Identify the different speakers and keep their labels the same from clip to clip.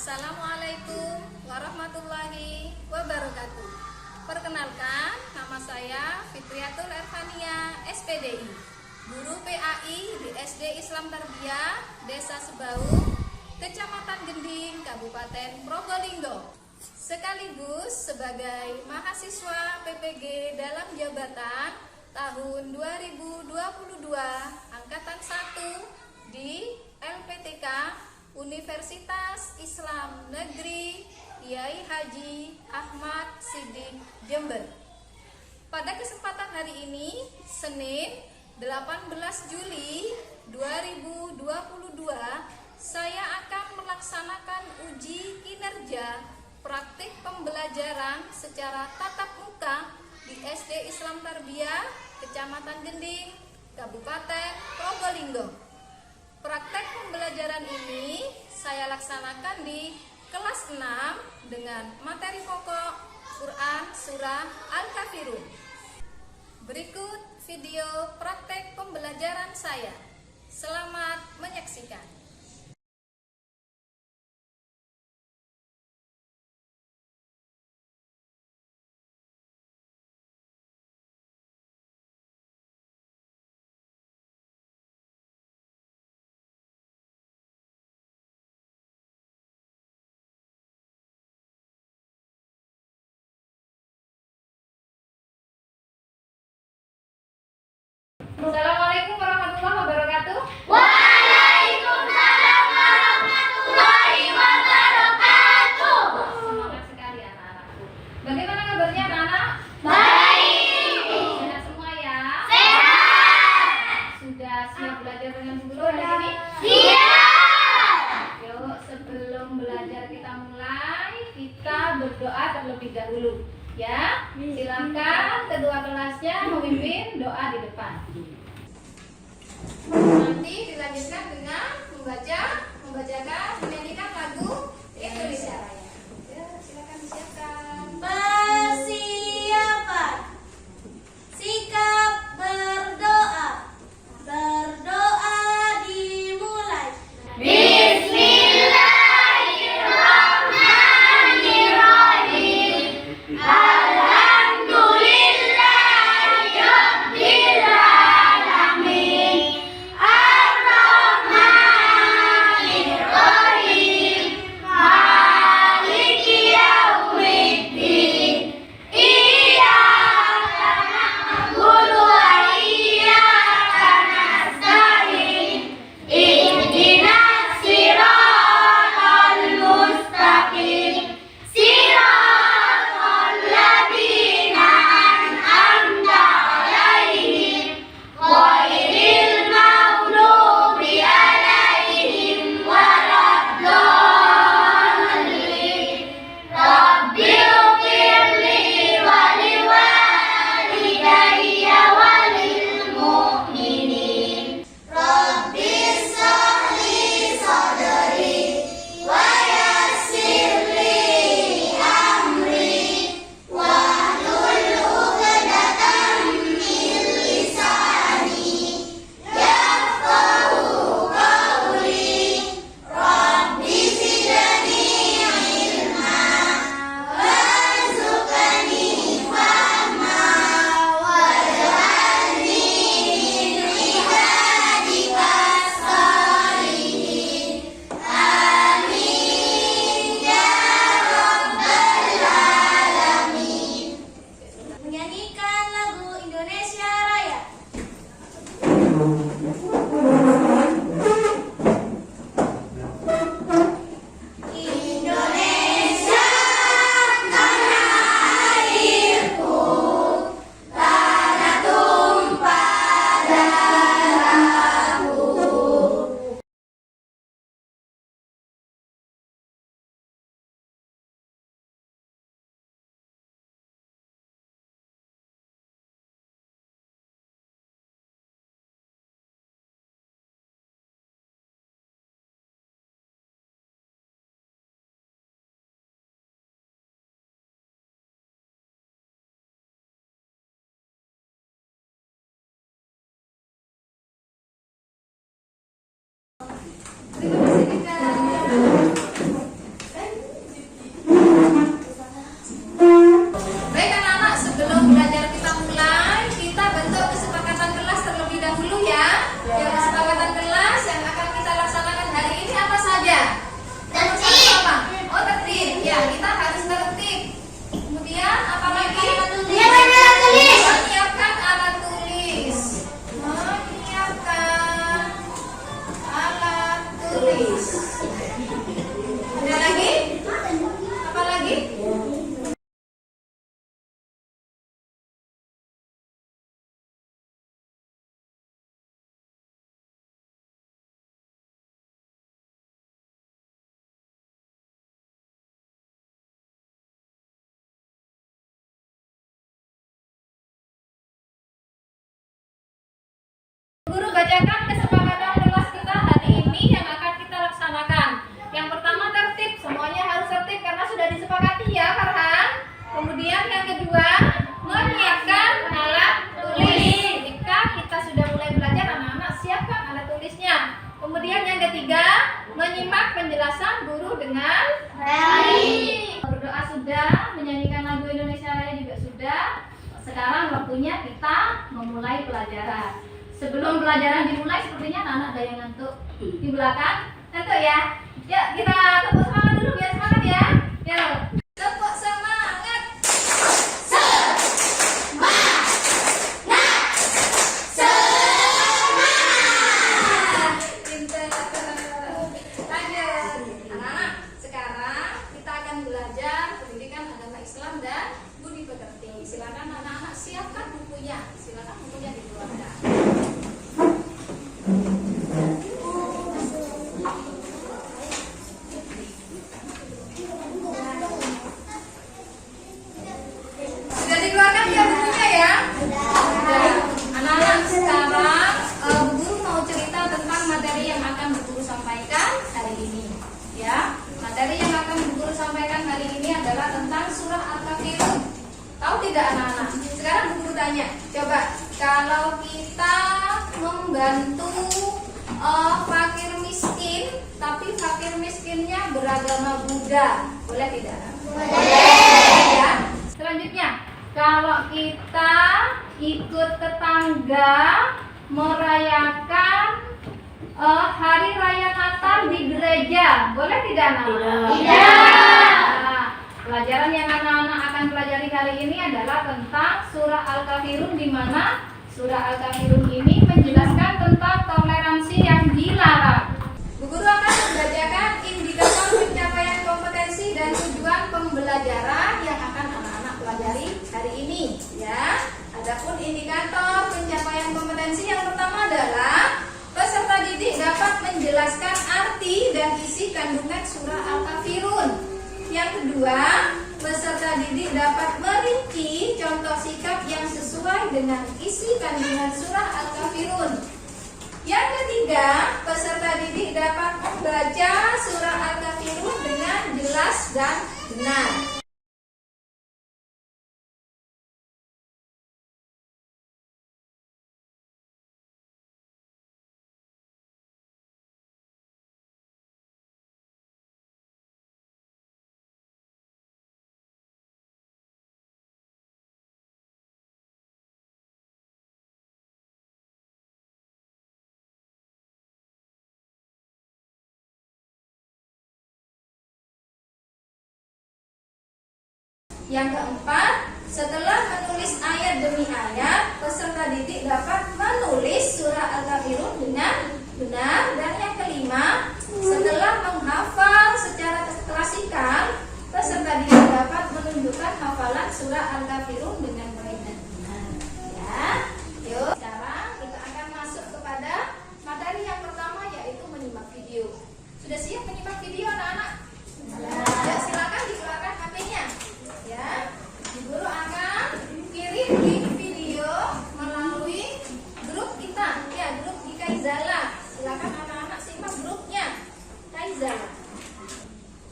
Speaker 1: Assalamualaikum warahmatullahi wabarakatuh. Perkenalkan, nama saya Fitriatul Ervania, SPDI, guru PAI di SD Islam Tarbiyah, Desa Sebau, Kecamatan Gending, Kabupaten Probolinggo, sekaligus sebagai mahasiswa PPG dalam jabatan tahun 2022 Angkatan 1 di LPTK Universitas Islam Negeri Kiai Haji Ahmad Siddiq Jember. Pada kesempatan hari ini, Senin 18 Juli 2022, saya akan melaksanakan uji kinerja praktik pembelajaran secara tatap muka di SD Islam Tarbiyah, Kecamatan Gending, Kabupaten Probolinggo. Praktek pembelajaran ini saya laksanakan di kelas 6 dengan materi pokok Quran Surah Al-Kafirun. Berikut video praktek pembelajaran saya. Selamat menyaksikan. Assalamualaikum warahmatullahi wabarakatuh.
Speaker 2: Waalaikumsalam warahmatullahi wabarakatuh.
Speaker 1: Semangat sekali anak-anakku. Bagaimana kabarnya anak-anak?
Speaker 2: Baik.
Speaker 1: Sehat semua ya?
Speaker 2: Sehat.
Speaker 1: Sudah siap belajar dengan guru hari ini?
Speaker 2: Siap.
Speaker 1: Yuk, sebelum belajar kita mulai, kita berdoa terlebih dahulu. Ya, silakan kedua kelasnya memimpin doa di depan. Nanti dilanjutkan dengan membacakan, menyanyikan lagu Indonesia Raya. Ya, silakan disiapkan.
Speaker 2: Persiapan. Sikap berdoa. Berdoa dimulai. Bismillahirrahmanirrahim. Alhamdulillahirabbil alamin. Ar-Rahmanir Rahim. Maliki yaumiddin. Iyyaka na'budu wa iyyaka nasta'in. Ihdinas siratal mustaqim. Siratal ladzina an'amta 'alaihim ghairil maghdubi 'alaihim waladdallin. Rabbighfirli wa liwalidayya wa lil mu'minin. Rabbis shrahli sadri wa yassirli amri wahlul 'uqdatam min lisani yafqahu qawli. Rabbi zidni ilma warzuqni fahma waj'alni min ibadika sholihin. Amin ya rabbal alamin. Menyanyikan lagu Indonesia Raya. Indonesia tanah airku, tanah tumpah darahku.
Speaker 1: Terima kasih, Dika. tulis. Ada lagi? Apa lagi? Guru bacakan kesepakatan kelas kita hari ini yang akan kita laksanakan. Yang pertama tertib, semuanya harus tertib karena sudah disepakati ya Farhan. Kemudian yang kedua, menyiapkan alat tulis. Jika kita sudah mulai belajar, anak-anak siapkan alat tulisnya. Kemudian yang ketiga, menyimak penjelasan guru dengan baik. Berdoa sudah, menyanyikan lagu Indonesia Raya juga sudah. Sekarang waktunya kita memulai pelajaran. Sebelum pelajaran dimulai, sepertinya anak-anak ada yang ngantuk di belakang. Ngantuk ya? Yuk kita tepuk semangat dulu biar semangat ya. Yuk. Tepuk semangat. Pinter. Lanjut. Anak-anak, sekarang kita akan belajar pendidikan agama Islam dan budi pekerti. Silakan anak-anak siapkan bukunya. Silakan bukunya dikeluarkan. Sudah dikeluarkan ya bukunya ya? Sudah. Anak-anak, sekarang guru mau cerita tentang materi yang akan guru sampaikan hari ini. Ya, materi yang akan guru sampaikan hari ini adalah tentang surah Al-Kafirun. Tahu tidak anak-anak? Sekarang guru tanya, coba kalau kita membantu fakir miskin, tapi fakir miskinnya beragama Buddha, boleh tidak? Boleh. Ya. Selanjutnya, kalau kita ikut tetangga merayakan hari raya Natal di gereja, boleh tidak anak-anak? Tidak. Nah, pelajaran yang anak-anak akan pelajari hari ini adalah tentang surah Al-Kafirun, di mana surah Al-Kafirun ini menjelaskan tentang toleransi yang dilarang. Bu Guru akan membacakan indikator pencapaian kompetensi dan tujuan pembelajaran yang akan anak-anak pelajari hari ini. Ya, adapun indikator pencapaian kompetensi yang pertama adalah peserta didik dapat menjelaskan arti dan isi kandungan surah Al-Kafirun. Yang kedua, peserta didik dapat merinci contoh sikap yang sesuai dengan isi kandungan surah Al-Kafirun. Yang ketiga, peserta didik dapat membaca surah Al-Kafirun dengan jelas dan benar. Yang keempat, setelah menulis ayat demi ayat, peserta didik dapat menulis surah Al-Kafirun dengan benar. Dan yang kelima, setelah menghafal secara klasikal, peserta didik dapat menunjukkan hafalan surah Al-Kafirun dengan baik dan benar. Ya, yuk sekarang kita akan masuk kepada materi yang pertama, yaitu menyimak video. Sudah siap menyimak video anak-anak? Ya, silakan dikeluarkan HP-nya. Ya, guru akan kirim link video melalui grup kita, ya, grup di Kaizala. Silakan anak-anak simak grupnya Kaizala.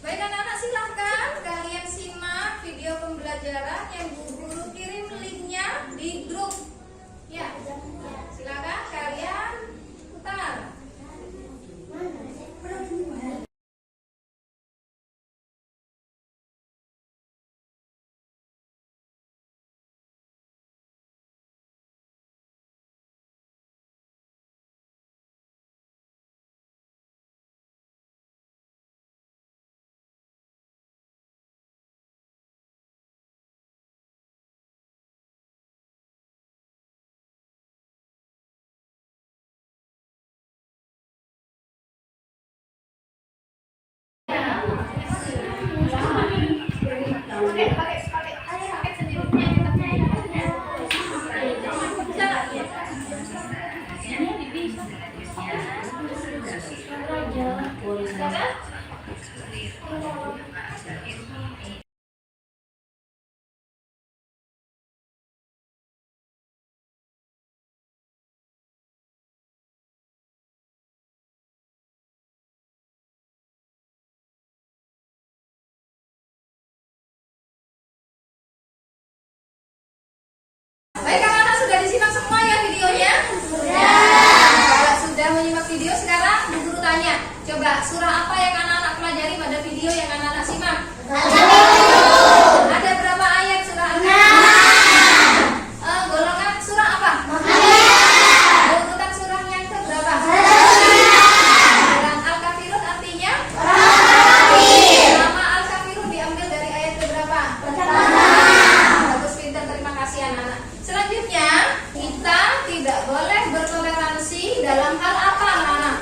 Speaker 1: Baik anak-anak, silakan kalian simak video pembelajaran yang guru kirim linknya di grup. Ya, silakan kalian putar. Baik, anak-anak sudah disimak semua ya videonya? Sudah. Sudah menyimak video, sekarang Bu Guru tanya, coba surah apa yang anak-anak pelajari pada video yang anak-anak simak? Ada berapa ayat surah Al-Kafirun? Golongan surah apa? Urutan surah yang ke berapa? Dan Al-Kafirun artinya? Nama Al-Kafirun diambil dari ayat ke berapa? Bagus, pintar, terima kasih anak-anak. Selanjutnya, kita tidak boleh bertoleransi dalam hal apa anak-anak?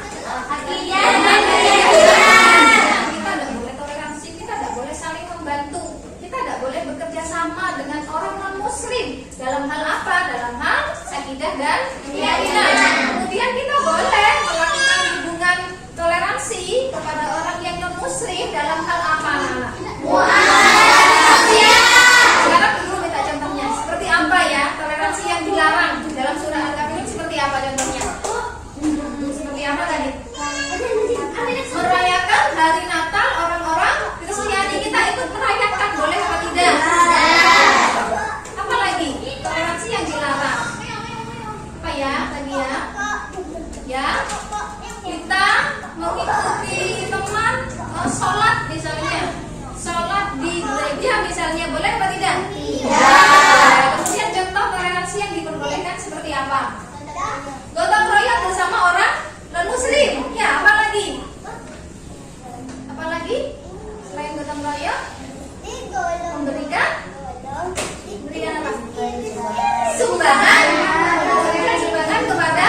Speaker 1: Akidah dan keyakinan. Kita tidak boleh toleransi, kita tidak boleh saling membantu, kita tidak boleh bekerja sama dengan orang non-muslim. Dalam hal apa? Dalam hal akidah dan keyakinan. Kemudian kita boleh melakukan hubungan toleransi kepada orang yang non-muslim dalam hal apa anak-anak? Sekarang dulu minta contohnya. Seperti apa ya toleransi yang dilarang dalam surah Al-Kafirun? Seperti apa contohnya? Seperti apa tadi? Merayakan hari Natal orang-orang Kristiani, kita ikut merayakan, boleh apa tidak? Apa lagi? Toleransi yang dilarang. Apa ya tadi ya? Ya, kita mengikuti teman sholat misalnya, sholat di gereja misalnya, boleh apa tidak? Kemudian contoh toleransi yang diperbolehkan seperti apa? Gotong royong bersama orang non-muslim. Ya, apa lagi? Apa lagi? Selain gotong royong, memberikan apa? Sumbangan. Memberikan sumbangan kepada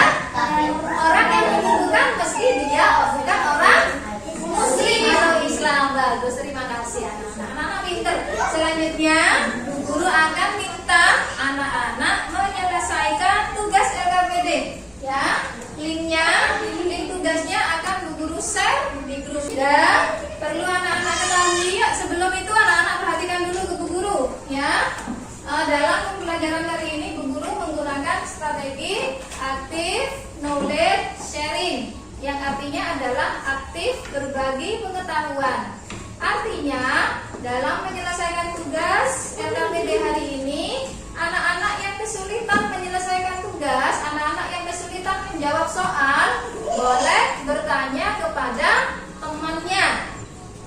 Speaker 1: orang yang membutuhkan meski dia bukan orang muslim atau Islam. Bagus, terima kasih anak-anak. Anak-anak pinter. Selanjutnya, Bu Guru akan minta anak-anak menyelesaikan tugas LKPD. Ya, link tugasnya akan Bu Guru share di grup. Dan perlu anak-anak ketahui, ya, sebelum itu anak-anak perhatikan dulu ke Bu Guru. Ya, dalam pembelajaran kali ini Bu Guru menggunakan strategi aktif knowledge sharing, yang artinya adalah aktif berbagi pengetahuan. Artinya, dalam menyelesaikan tugas LKPD hari ini, anak-anak yang kesulitan menyelesaikan tugas, anak-anak yang kesulitan menjawab soal, boleh bertanya kepada temannya.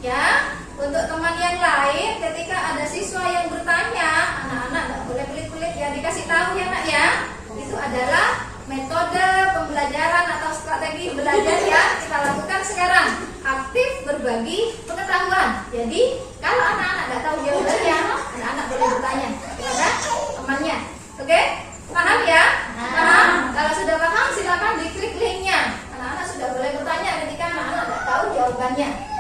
Speaker 1: Ya, untuk teman yang lain, ketika ada siswa yang bertanya, anak-anak nggak boleh pelit-pelit ya, dikasih tahu ya nak ya. Itu adalah metode pembelajaran atau strategi belajar yang kita lakukan sekarang. Aktif berbagi pengetahuan. Jadi kalau anak-anak nggak tahu jawabannya, anak-anak boleh bertanya kepada temannya. Oke? Paham ya? Paham? Kalau sudah paham, silakan diklik linknya. Anak-anak sudah boleh bertanya ketika anak-anak nggak tahu jawabannya.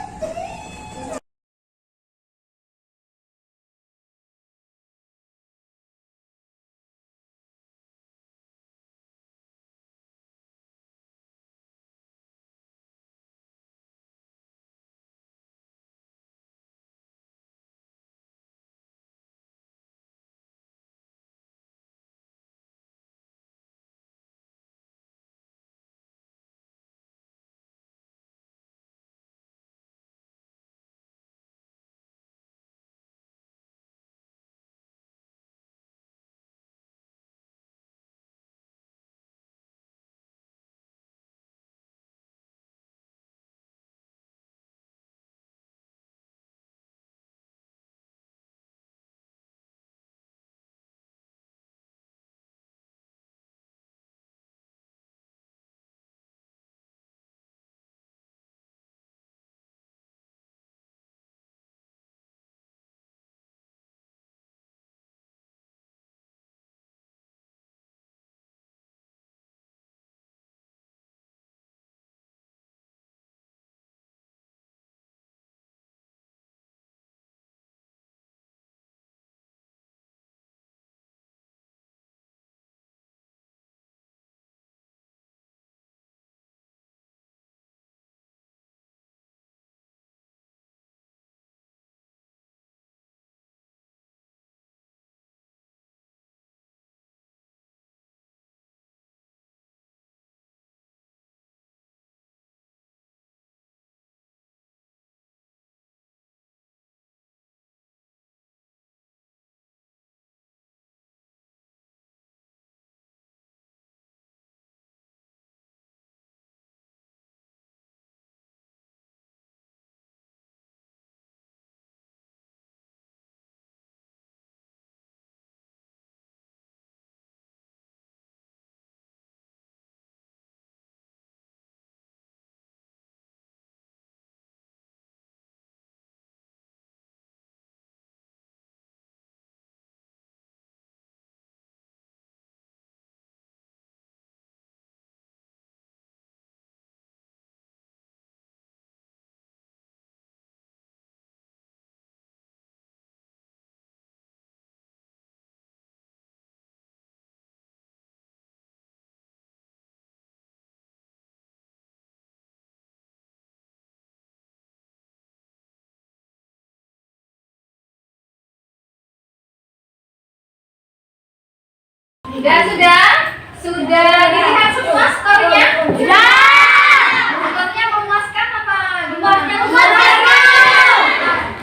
Speaker 1: Sudah dilihat semua skornya? Skornya memuaskan apa?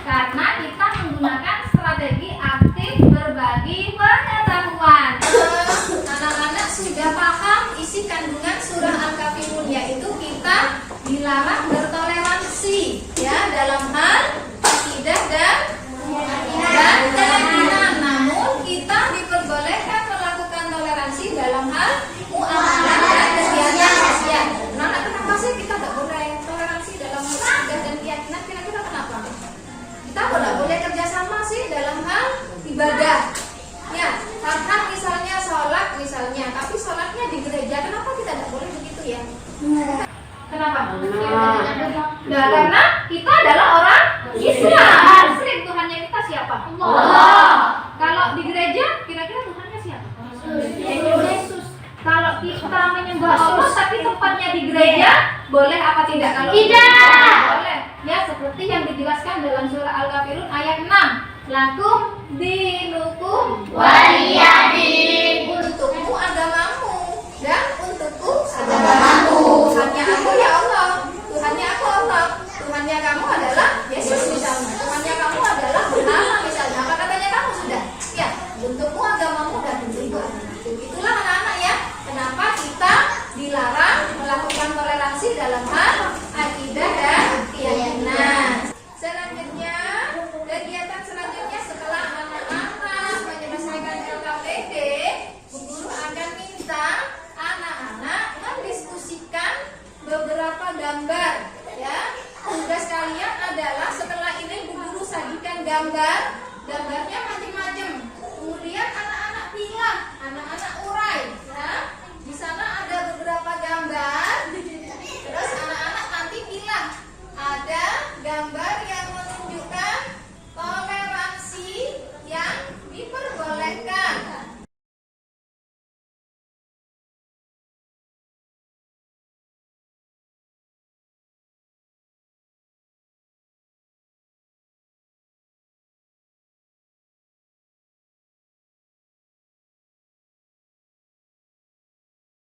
Speaker 1: Karena kita menggunakan strategi aktif berbagi pengetahuan. Anak-anak sudah paham isi kandungan surah Al-Kafirun, yaitu kita dilarang bertoleransi ya dalam hal akidah dan keyakinan. Namun kita diperbolehkan melakukan toleransi dalam hal muamalah dan kegiatan sosial. Nah, kenapa sih kita tidak boleh toleransi dalam hal akidah dan keyakinan? Kira-kira kenapa? Kita tidak boleh kerjasama sih dalam hal ibadah. Ya, karena misalnya sholat misalnya, tapi sholatnya di gereja, kenapa kita tidak boleh begitu ya? Kenapa? Nah, karena kita adalah orang Islam. Muslim, Tuhannya kita siapa? Allah. Kalau di gereja, kira-kira Tuhannya siapa? Yesus. Kalau kita menyembah Allah tapi tempatnya di gereja, boleh apa tidak? Kalau tidak, boleh. Ya, seperti yang dijelaskan dalam surah Al-Kafirun ayat 6. Lakum dinukum waliyadin. Untukmu agamamu dan untukku agamaku. Tuhannya aku ya Allah, Tuhannya aku Allah, Tuhannya kamu adalah Yesus misalnya, Tuhannya kamu adalah Muhammad misalnya. Apa katanya kamu sudah? Ya, untukmu agamamu dan untukku agamaku. Itulah anak-anak ya, kenapa kita dilarang melakukan toleransi dalam hal akidah dan keyakinan. Selanjutnya, kegiatan selanjutnya setelah anak-anak menyelesaikan LKPD, Bu Guru akan minta anak-anak mendiskusikan beberapa gambar ya. Tugas kalian adalah setelah ini Bu Guru sajikan gambarnya macam-macam. Kemudian anak-anak pilih, anak-anak urai ya. Di sana ada beberapa gambar. Terus anak-anak nanti pilih, ada gambar yang menunjukkan toleransi yang diperbolehkan.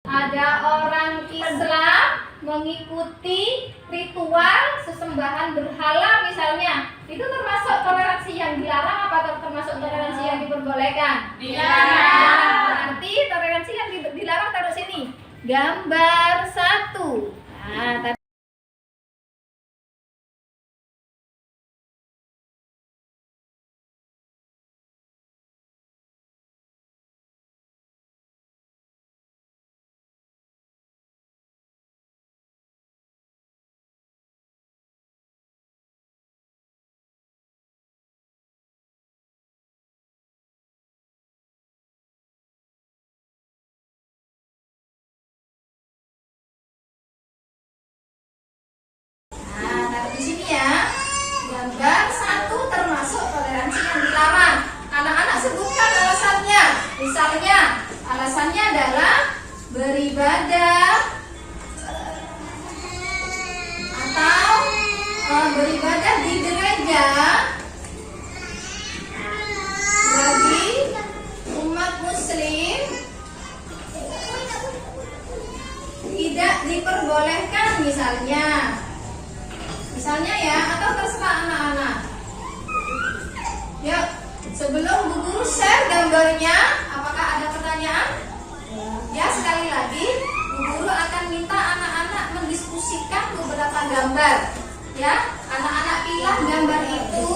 Speaker 1: Ada orang Islam mengikuti ritual sesembahan berhala misalnya, itu termasuk toleransi yang dilarang apa termasuk toleransi yang diperbolehkan? Dilarang. Berarti toleransi yang dilarang taruh sini. Gambar 1. Nah, di sini ya, gambar 1 termasuk toleransi yang dilarang. Anak-anak sebutkan alasannya. Misalnya, alasannya adalah beribadah atau beribadah di gereja bagi umat muslim tidak diperbolehkan misalnya ya, atau terserah anak-anak. Yuk, sebelum Bu Guru share gambarnya, apakah ada pertanyaan? Ya, sekali lagi Bu Guru akan minta anak-anak mendiskusikan beberapa gambar. Ya, anak-anak pilih gambar itu,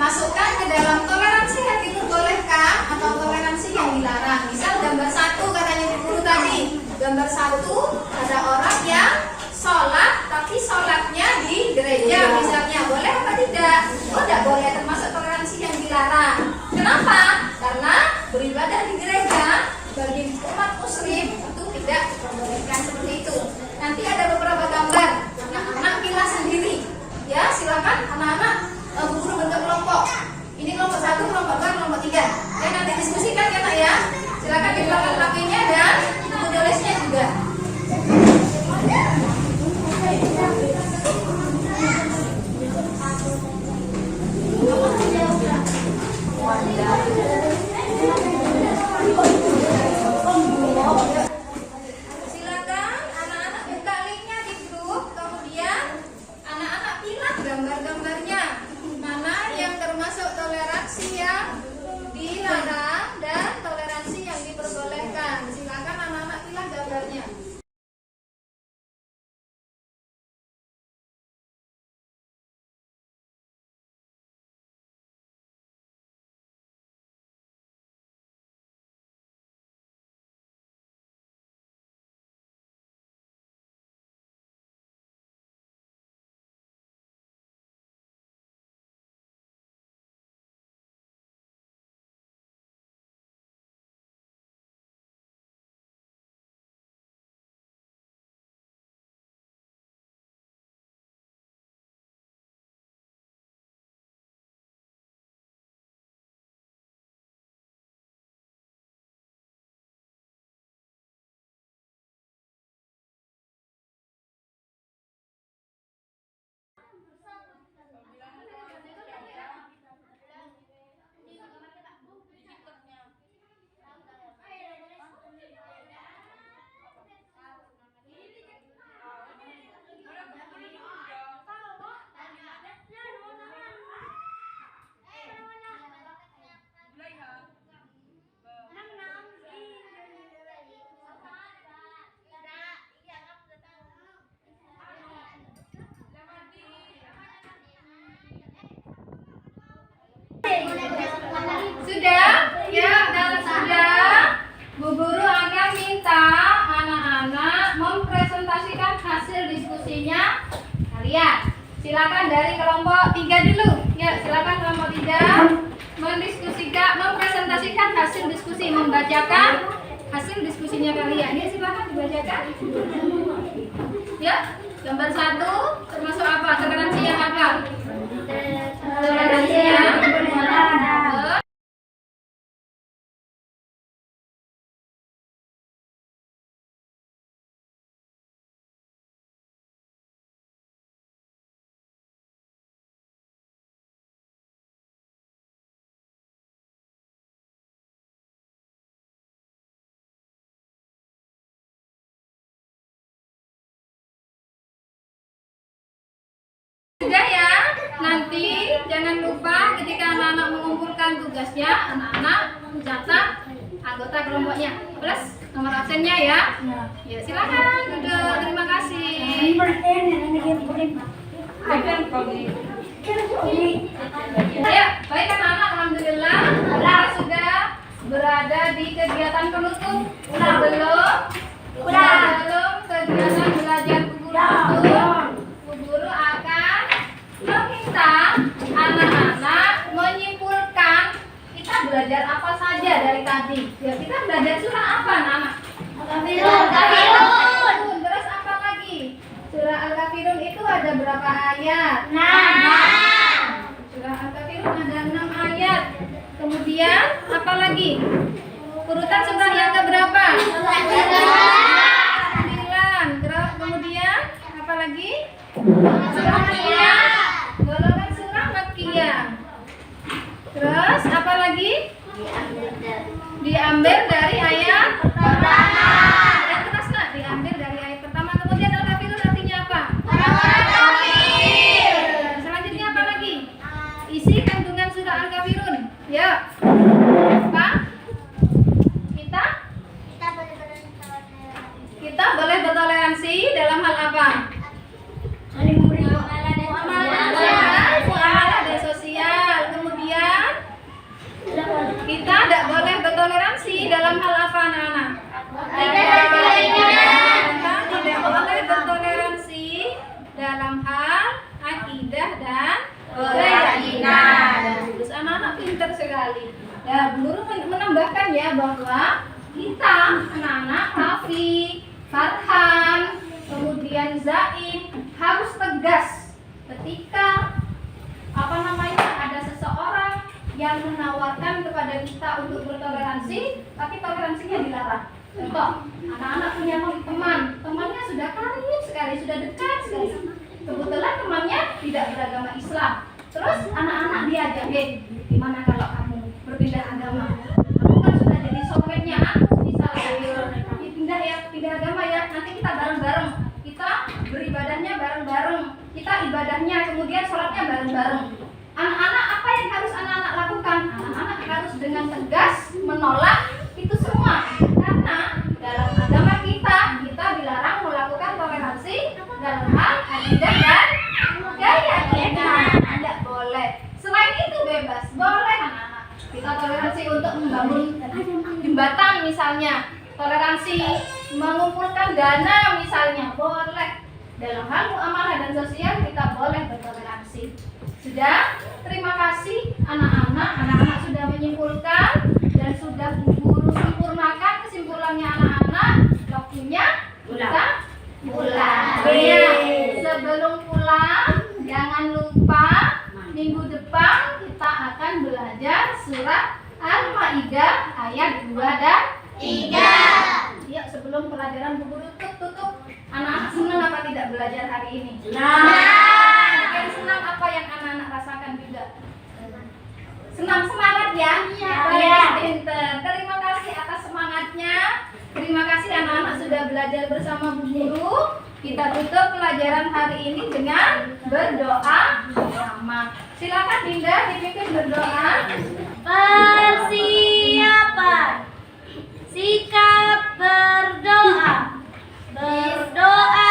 Speaker 1: masukkan ke dalam toleransi yang diperbolehkan atau toleransi yang dilarang. Misal gambar 1 katanya Bu Guru tadi. Gambar 1 ada orang yang sholat tapi sholatnya di gereja misalnya, boleh apa tidak? Oh, tidak boleh, termasuk toleransi yang dilarang. Kenapa? Karena beribadah di gereja bagi umat muslim itu tidak diperbolehkan seperti itu. Nanti ada beberapa gambar, anak-anak pilih sendiri ya. Silakan anak-anak, Bu Guru bentuk kelompok. Ini kelompok 1, kelompok 2, kelompok 3. Nanti diskusikan ya Nak ya. Silakan di belakang HP-nya dan buku tulisnya juga. Sudah? Ya, kalau sudah, Bu Guru akan minta anak-anak mempresentasikan hasil diskusinya kalian. Silakan dari kelompok 3 dulu. Ya, silakan kelompok 3 mempresentasikan hasil diskusi, membacakan hasil diskusinya kalian. Ya, silakan dibacakan. Ya, gambar 1 termasuk apa? Toleransi yang apa? Toleransi yang sudah ya. Nanti jangan lupa ketika anak-anak mengumpulkan tugasnya, anak-anak catat anggota kelompoknya plus nomor absennya ya. Ya, silakan duduk. Terima kasih. Ya, baik anak-anak, alhamdulillah kita sudah berada di kegiatan penutup. Sebelum kegiatan belajar Bu Guru akan meminta anak-anak menyimpulkan kita belajar apa saja dari tadi. Ya, kita belajar surah apa, anak-anak? Al-Kafirun. Terus apa lagi? Surah Al-Kafirun itu ada berapa ayat? 6. Surah Al-Kafirun ada 6 ayat. Kemudian apa lagi? Urutan surah yang keberapa? 9. Terus kemudian apa lagi? Golongan surah Makkiyah. Terus apa lagi? Diambil dari ayat pertama. Yang keras nak, diambil dari ayat pertama. Kemudian Al-Kafirun artinya apa? Selanjutnya apa lagi? Isi kandungan surah Al-Kafirun. Ya. Apa? Kita boleh bertoleransi dalam hal apa? Muamalah dan sosial. Kemudian kita tidak boleh bertoleransi dalam hal apa, anak-anak? Kita tidak boleh bertoleransi dalam hal akidah dan keyakinan. Terus anak-anak pintar sekali. Ya, guru menambahkan ya bahwa kita anak-anak Rafi, Farhan, kemudian Zaid harus tegas ketika ada seseorang yang menawarkan kepada kita untuk bertoleransi, tapi toleransinya dilarang. Contoh, anak-anak punya temannya sudah karib sekali, sudah dekat sekali. Kebetulan temannya tidak beragama Islam. Terus anak-anak diajak, gimana kalau kamu berpindah agama? Kamu kan sudah jadi soulmate-nya aku, misalnya. Pindah agama ya, nanti kita bareng-bareng. Kita beribadahnya bareng-bareng. Kita ibadahnya, kemudian sholatnya bareng-bareng. Anak-anak, apa yang harus anak-anak lakukan? Anak-anak harus dengan tegas menolak itu semua. Karena dalam agama kita dilarang melakukan toleransi dalam hal akidah dan keyakinan. Tidak boleh. Selain itu bebas, boleh anak-anak. Kita toleransi untuk membangun jembatan misalnya. Toleransi mengumpulkan dana misalnya, boleh. Dalam hal muamalah dan sosial kita boleh bertoleransi. Sudah? Terima kasih anak-anak. Anak-anak sudah menyimpulkan dan sudah Bu Guru sempurnakan kesimpulannya anak-anak. Waktunya kita pulang. Ya, sebelum pulang jangan lupa minggu depan kita akan belajar surat Al-Maidah ayat 2 dan 3. Ya, sebelum pelajaran Bu Guru tutup. Anak-anak senang apa tidak belajar hari ini? Senang. Senang apa yang anak-anak rasakan juga? Senang, semangat ya? Iya. Pinter. Terima kasih atas semangatnya. Terima kasih anak-anak sudah belajar bersama Bu Guru. Kita tutup pelajaran hari ini dengan berdoa bersama. Silakan Dinda dipimpin berdoa.
Speaker 2: Persiapan sikap berdoa. Berdoa